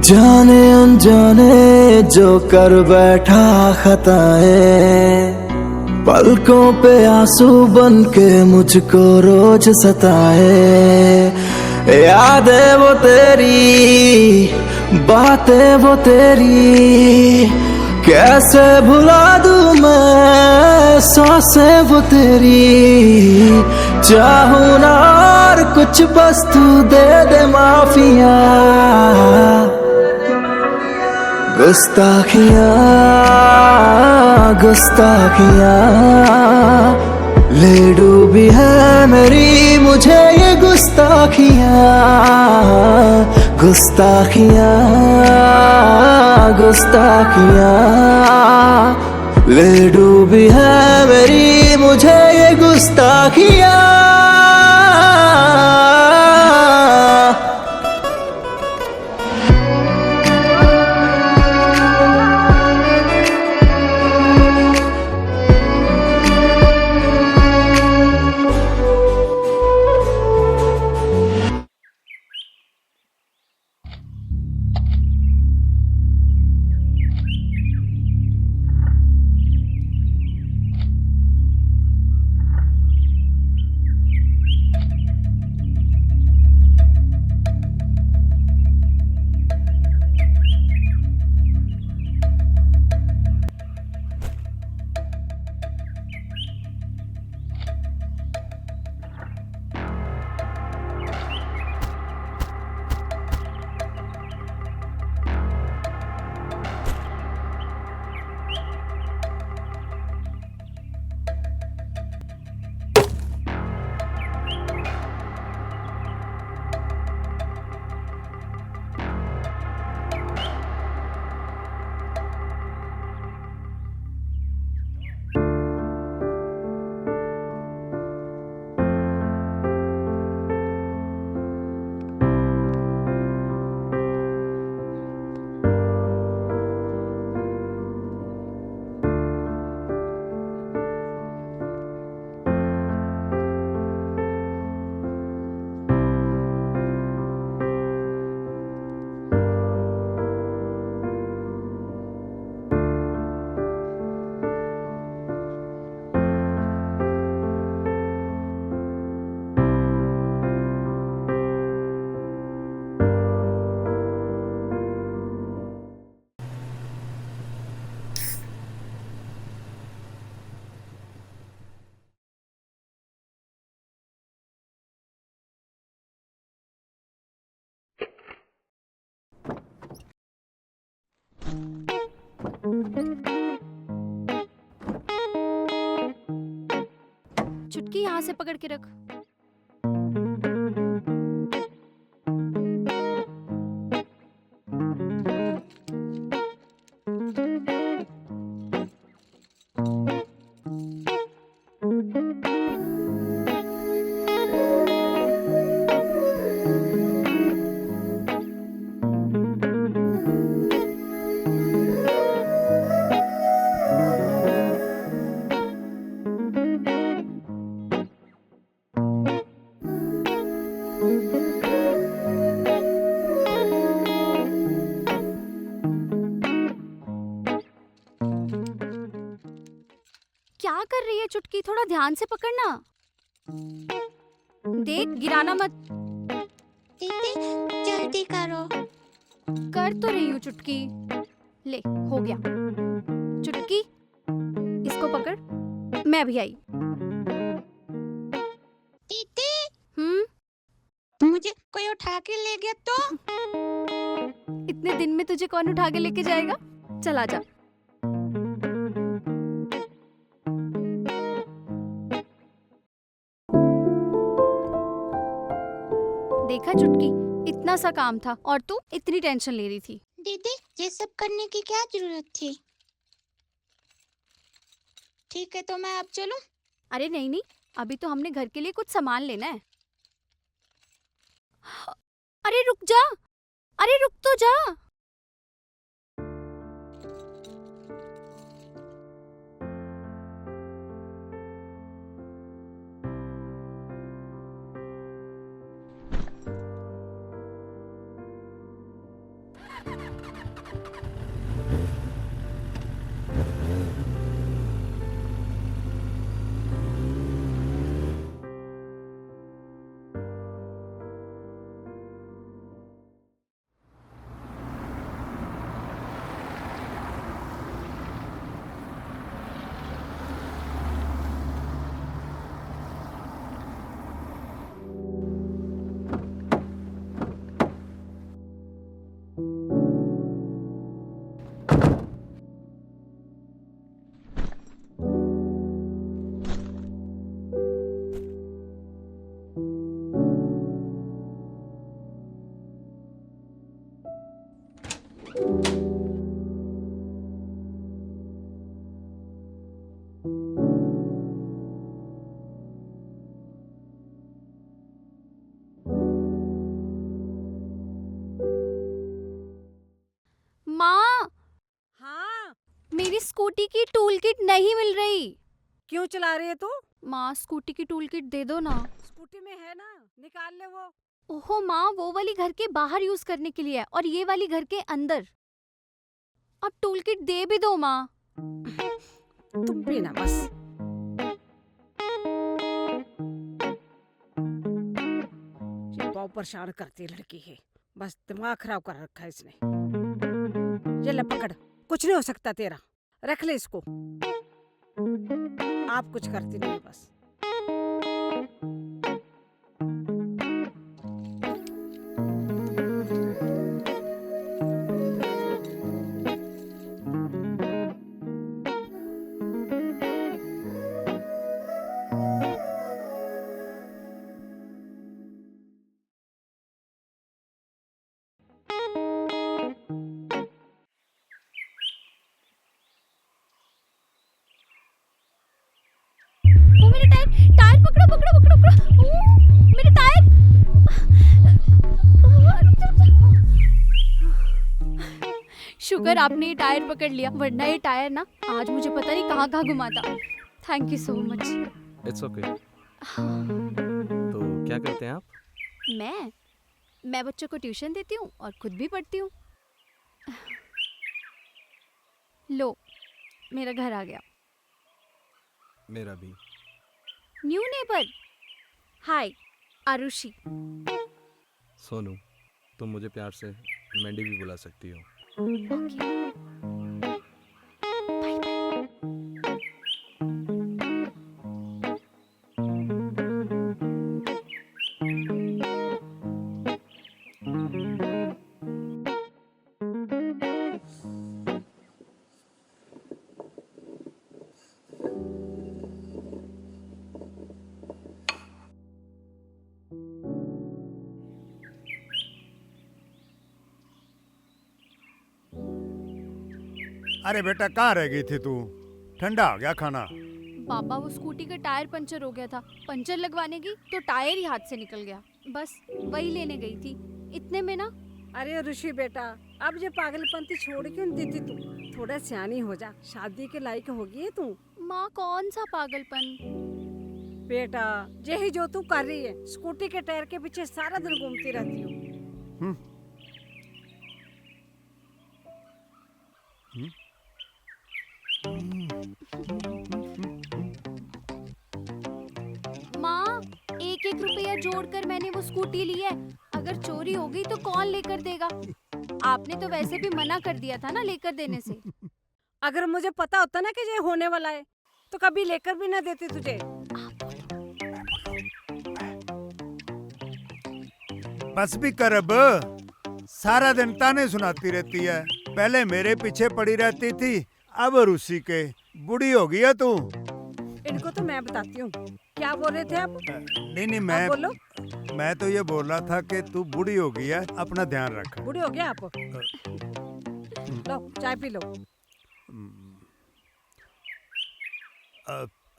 जाने अनजाने जो कर बैठा खताएं, पलकों पे आंसू बन के मुझको रोज सताए। यादें वो तेरी, बातें वो तेरी, कैसे भुला दूं मैं सांसें वो तेरी। चाहूं ना और कुछ बस तू दे दे माफिया। गुस्ताखियाँ गुस्ताखियाँ ले डूबी है मेरी मुझे ये गुस्ताखियाँ। गुस्ताखियाँ गुस्ताखियाँ ले डूबी है मेरी मुझे ये गुस्ताखियाँ। चुटकी यहाँ से पकड़ के रख। क्या कर रही है चुटकी? थोड़ा ध्यान से पकड़ना। देख, गिराना मत। दीदी जल्दी करो। कर तो रही हूँ चुटकी। ले, हो गया। चुटकी, इसको पकड़। मैं भी आई। दीदी मुझे कोई उठा के ले गया तो? इतने दिन में तुझे कौन उठा के लेके जाएगा? चल आजा। देख देखा चुटकी, इतना सा काम था और तू इतनी टेंशन ले रही थी। दीदी ये सब करने की क्या जरूरत थी? ठीक है तो मैं अब चलूं? अरे नहीं नहीं, अभी तो हमने घर के लिए कुछ सामान लेना है। अरे रुक जा, अरे रुक तो जा। माँ, हाँ, मेरी स्कूटी की टूल किट नहीं मिल रही। क्यों चला रही है तू? माँ स्कूटी की टूल किट दे दो ना। स्कूटी में है ना, निकाल ले वो। ओहो माँ, वो वाली घर के बाहर यूज करने के लिए है और ये वाली घर के अंदर। अब टूल किट दे भी दो माँ। तुम भी ना बस। ये बहुत परेशान करती लड़की है, बस दिमाग खराब कर रखा है इसने। ये ले पकड़, कुछ नहीं हो सकता तेरा, रख ले इसको। आप कुछ करती नहीं बस। वो मेरे टायर, टायर पकड़ो पकड़ो पकड़ो पकड़ो। मेरे टायर। शुक्र आपने ये टायर पकड़ लिया, वरना ये टायर ना आज मुझे पता नहीं कहाँ कहाँ घुमाता। Thank you so much. It's okay. तो क्या करते हैं आप? मैं बच्चों को ट्यूशन देती हूँ और खुद भी पढ़ती हूँ। लो, मेरा घर आ गया। मेरा भी। New neighbour. Hi, Arushi. Sonu, तुम मुझे प्यार से मैंडी भी बुला सकती हो। Okay, bye bye. अरे बेटा कहाँ रह गई थी तू? ठंडा हो गया खाना। पापा, वो स्कूटी का टायर पंचर हो गया था, पंचर लगवाने गई तो टायर ही हाथ से निकल गया। बस वही लेने गई थी, इतने में ना। अरे ऋषि बेटा, अब ये पागलपंती छोड़ क्यों देती तू? थोड़ा सियानी हो जा, शादी के लायक होगी है तू। माँ कौन सा पागलपन? बेटा, यही जो तू कर रही है, स्कूटी के टायर के पीछे सारा दिन घूमती रहती हो। माँ, 1-1 रुपया जोड़कर मैंने वो स्कूटी ली है। अगर चोरी हो गई तो कौन लेकर देगा? आपने तो वैसे भी मना कर दिया था ना लेकर देने से। अगर मुझे पता होता ना कि ये होने वाला है तो कभी लेकर भी ना देती तुझे। बस भी कर अब, सारा दिन ताने सुनाती रहती है। पहले मेरे पीछे पड़ी रहती थी, अब रूसी के। बूढ़ी हो गई है तू। इनको तो मैं बताती हूँ। क्या बोल रहे थे आप? नहीं आप मैं बोलो। मैं तो ये बोल रहा था कि तू बूढ़ी हो गई है, अपना ध्यान रख। बूढ़े हो गया आप? लो चाय पी लो।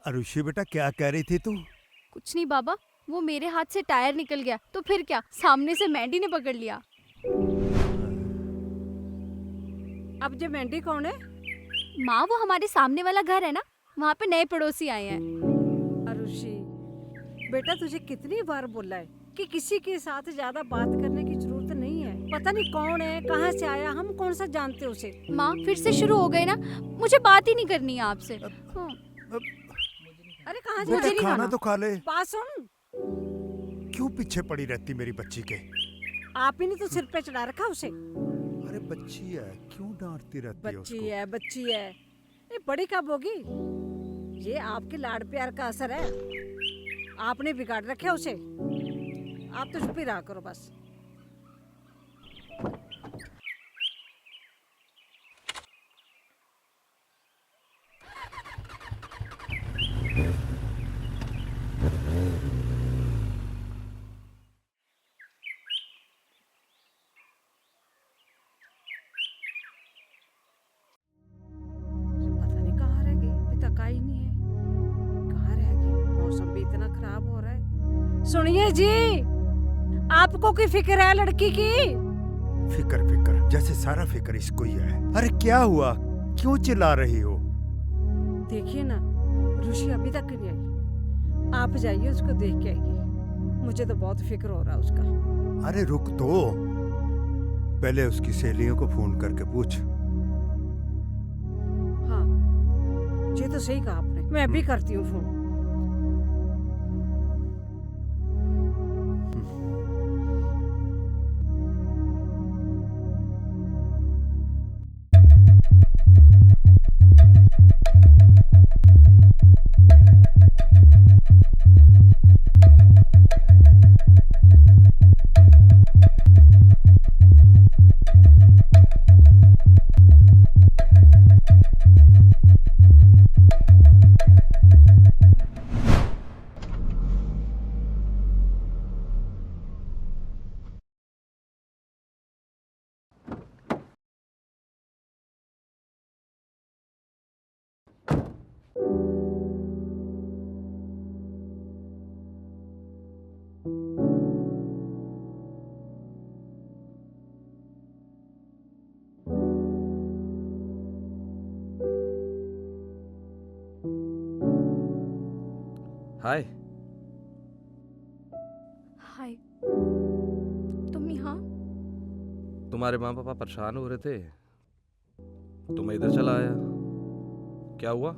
अरुषि बेटा, क्या कह रही थी तू? कुछ नहीं बाबा, वो मेरे हाथ से टायर निकल गया तो फिर क्या, सामने से मैंडी ने पकड़ लिया। अब ये मेंढी कौन है? माँ, वो हमारे सामने वाला घर है ना, वहाँ पे नए पड़ोसी आए हैं। अरुषि बेटा, तुझे कितनी बार बोला है कि किसी के साथ ज्यादा बात करने की जरूरत नहीं है। पता नहीं कौन है, कहाँ से आया, हम कौन सा जानते उसे। माँ फिर से शुरू हो गए ना, मुझे बात ही नहीं करनी है आपसे। हाँ। अरे कहाँ जा बेटा रही है? खाना तो खा ले। बात सुन, क्यों पीछे पड़ी रहती मेरी बच्ची के? आप ही ने तो सिर पे चढ़ा रखा उसे। अरे बच्ची है, क्यों डांटती रहती है बच्ची उसको? है, बच्ची है, ये बड़ी कब होगी? ये आपके लाड़ प्यार का असर है। आपने बिगाड़ रखा उसे। आप तो चुप ही रहा करो बस। पता नहीं कहाँ रह गई, अभी तक आई नहीं है। कहाँ रह गई? मौसम भी इतना खराब हो रहा है। सुनिए जी, आपको की फिक्र है लड़की की? फिक्र फिक्र जैसे सारा फिक्र इसको ही है। अरे क्या हुआ, क्यों चिल्ला रही हो? देखिए ना, ऋषि अभी तक नहीं आई। आप जाइए, उसको देख के आइए। मुझे तो बहुत फिक्र हो रहा है उसका। अरे रुक तो, पहले उसकी सहेलियों को फोन करके पूछ। हाँ, ये तो सही कहा आपने। मैं अभी करती हूँ फोन। हाय। हाय, तुम यहाँ? तुम्हारे माँ पापा परेशान हो रहे थे तो मैं इधर चला आया। क्या हुआ?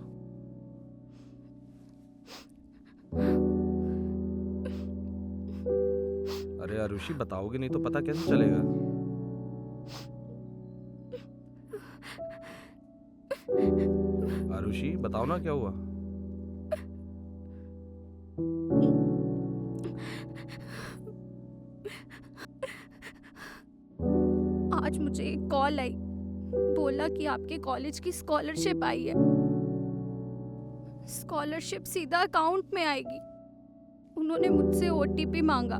अरे आरुषि, बताओगे नहीं तो पता कैसे चलेगा? आरुषि बताओ ना, क्या हुआ? आज मुझे एक कॉल आई, बोला कि आपके कॉलेज की स्कॉलरशिप आई है। स्कॉलरशिप सीधा अकाउंट में आएगी। उन्होंने मुझसे ओटीपी मांगा।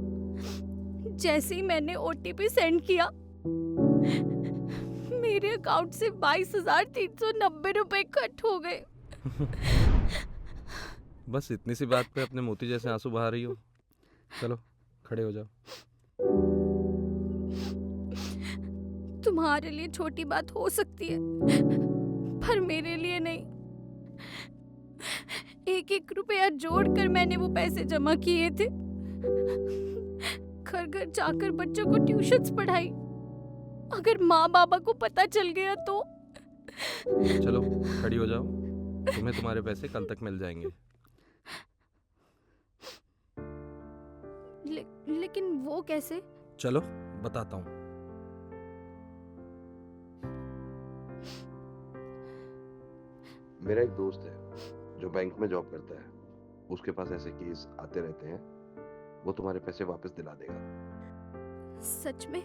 जैसे ही मैंने ओटीपी सेंड किया, मेरे अकाउंट से 22,390 रुपए कट हो गए। बस इतनी सी बात पे अपने मोती जैसे आंसू बहा रही हो। चलो खड़े हो जाओ। तुम्हारे लिए छोटी बात हो सकती है, पर मेरे लिए नहीं। 1-1 रुपया जोड़कर मैंने वो पैसे जमा किए थे। घर घर जाकर बच्चों को ट्यूशन्स पढ़ाई। अगर माँ बाबा को पता चल गया तो? चलो खड़ी हो जाओ, तुम्हें तुम्हारे पैसे कल तक मिल जाएंगे। लेकिन वो कैसे? चलो बताता हूँ। मेरा एक दोस्त है जो बैंक में जॉब करता है। उसके पास ऐसे केस आते रहते हैं। वो तुम्हारे पैसे वापस दिला देगा। सच में?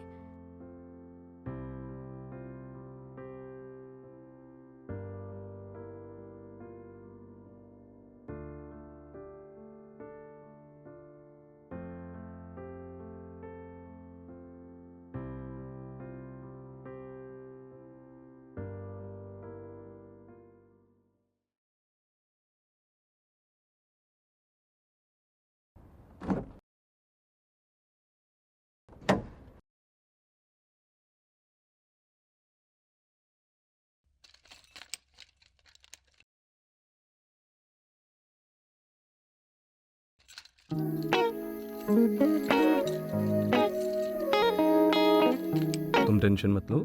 तुम टेंशन मत लो,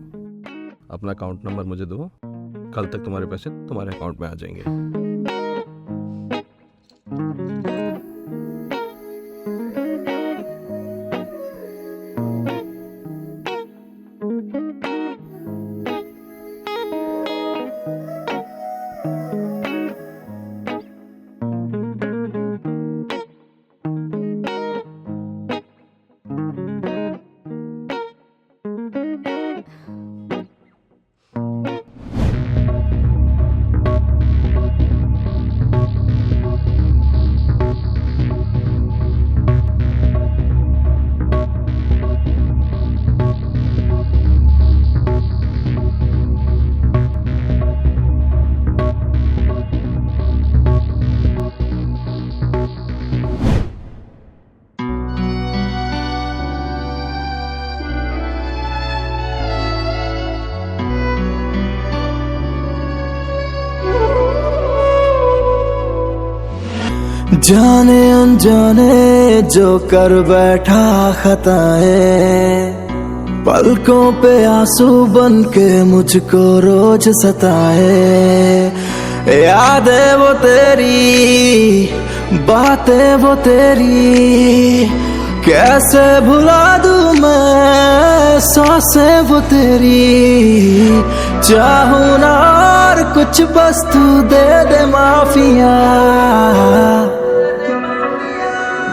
अपना अकाउंट नंबर मुझे दो, कल तक तुम्हारे पैसे तुम्हारे अकाउंट में आ जाएंगे। जाने अनजाने जो कर बैठा खताएं, पलकों पे आंसू बन के मुझको रोज सताए। यादें वो तेरी, बातें वो तेरी, कैसे भुला दूं मैं सांसें वो तेरी। चाहूं ना और कुछ बस तू दे दे माफिया।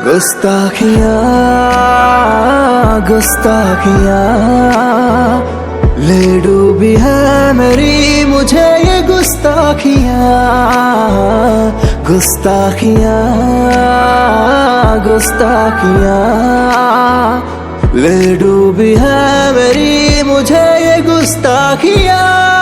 गुस्ताखियाँ गुस्ताखियाँ ले डूबी है मेरी मुझे ये गुस्ताखियाँ। गुस्ताखियाँ गुस्ताखियाँ ले डूबी है मेरी मुझे ये गुस्ताखियाँ।